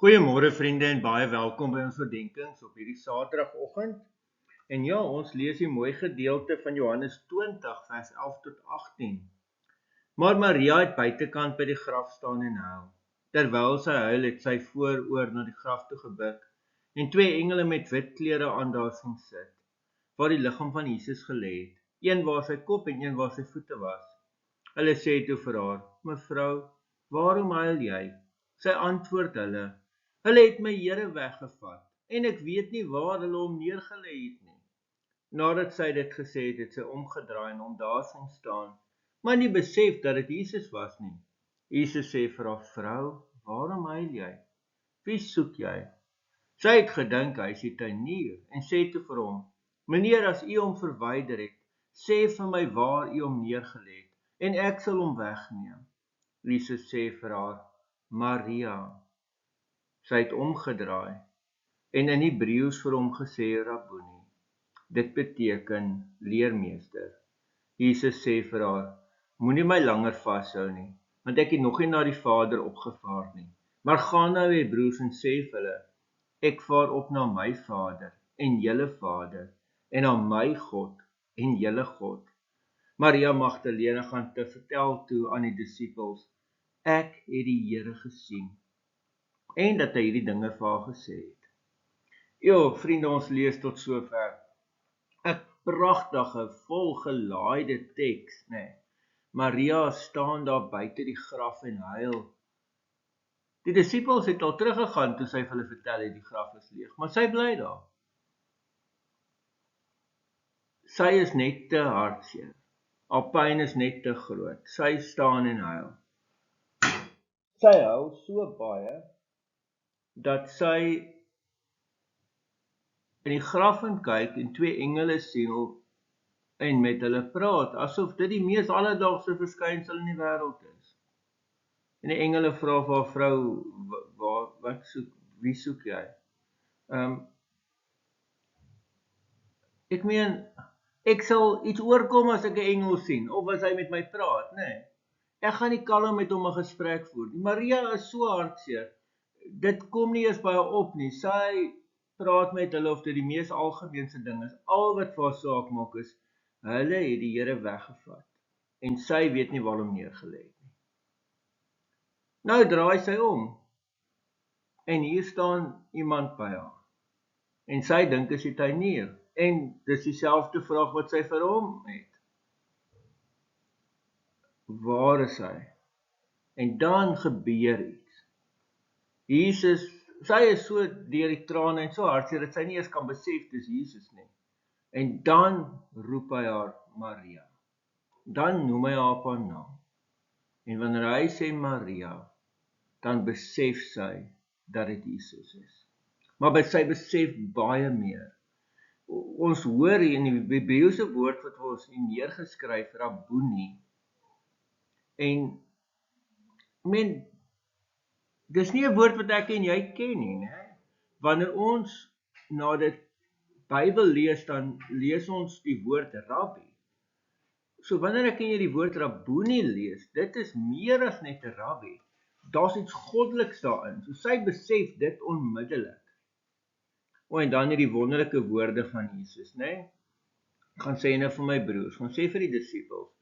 Goeiemôre vriende en baie welkom by ons oordeenkings op hierdie Saterdagoggend. En ja, ons lees die mooi gedeelte van Johannes 20 vers 11 tot 18. Maar Maria het buitekant by die graf staan en huil. Terwyl sy huil, het sy vooroor na die graf toe gebuk en twee engele met wit klere aan daar sien sit, waar die liggaam van Jesus gelê het, een waar sy kop en een waar sy voete was. Hulle sê toe vir haar: "Mevrou, waarom huil jy?" Sy antwoord hulle: "Hulle het my Here weggevat en ek weet nie waar hulle hom neergelê het nie." Nadat sy dit gesê het, het sy omgedraai en hom daar sien staan, maar nie besef dat dit Jesus was nie. Jesus sê vir haar: "Vrou, waarom huil jy? Wie soek jy?" Sy het gedink hy is die tuinier en sê toe vir hom: "Meneer, as u hom verwyder het, sê vir my waar u hom neergelê het en ek sal hom wegneem." Jesus sê vir haar: "Maria." Sy het omgedraai en in Hebreëus vir hom gesê Rabboni. Dit beteken leermeester. Jesus sê vir haar: "Moenie my langer vashou nie, want ek het nog nie na die Vader opgevaar nie. Maar gaan na jou broers en sê vir hulle: ek vaar op na my Vader en julle Vader en na my God en julle God." Maria Magdalene gaan te vertel toe aan die disippels: "Ek het die Here gesien." En dat hy hierdie dinge vir haar gesê het. Vriende, ons lees tot sover 'n pragtige, volgelaaide teks, né? Maria staan daar buite die graf en huil. Die disippels het al teruggegaan toe sy vir hulle vertel het die graf is leeg, maar sy bly daar. Sy is net te hartseer. Haar pyn is net te groot. Sy staan en huil. Sy huil so baie dat sy in die graf in kyk en twee engele sien en met hulle praat, asof dit die mees alledaagse verskynsel in die wêreld is. En die engele vra vir haar: "Vrou, wie soek jy?" Ek meen, ek sal iets oorkom as ek 'n engel sien, of as hy met my praat, né? Ek gaan nie kalm met hom 'n gesprek voer nie. Maria is so hartseer. Dit kom nie eers by haar op nie. Sy praat met hulle of dit die mees algemeenste ding is. Al wat vir haar saak maak is, hulle het die Here weggevat en sy weet nie waar hom neergelê het nie. Nou draai sy om en hier staan iemand by haar. En sy dink is die tuinier en dis dieselfde vraag wat sy vir hom het. Waar is hy? En dan gebeur iets. Jesus, sy is so deur die trane en so hartseer dat sy nie eens kan besef dis Jesus nie. En dan roep hy haar Maria. Dan noem hy haar op haar naam. En wanneer hy sê Maria, dan besef sy dat dit Jesus is. Maar sy besef baie meer. Ons hoor hier in die Hebreëse woord wat ons hier neergeskryf, Rabboni. En dis nie 'n woord wat ek en jy ken nie, né? Wanneer ons na dit Bybel lees, dan lees ons die woord Rabbi. So wanneer ek en jy die woord Rabboni lees, dit is meer as net 'n rabbi. Daar's iets goddeliks daarin. So sy besef dit onmiddellik. En dan hierdie wonderlike woorde van Jesus, né? Gaan sê nou vir my broers, gaan sê vir die disippels: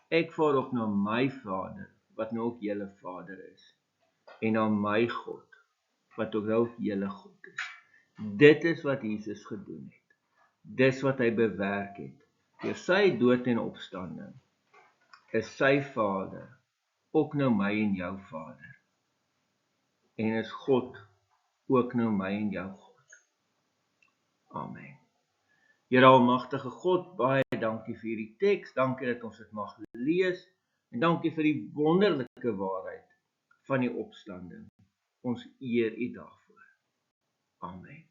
ek vaar op na my Vader, wat nou ook julle Vader is, en na my God, wat ook nou julle God is. Dit is wat Jesus gedoen het. Dis wat hy bewerk het. Deur sy dood en opstanding is sy Vader ook nou my en jou Vader. En is God ook nou my en jou God. Amen. Here almagtige God, baie dankie vir hierdie teks. Dankie dat ons dit mag lees. En dankie vir die wonderlike waarheid van die opstanding. Ons eer U daarvoor. Amen.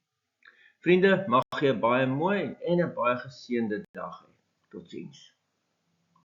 Vriende, mag jy 'n baie mooi en 'n baie geseënde dag hê. Totsiens.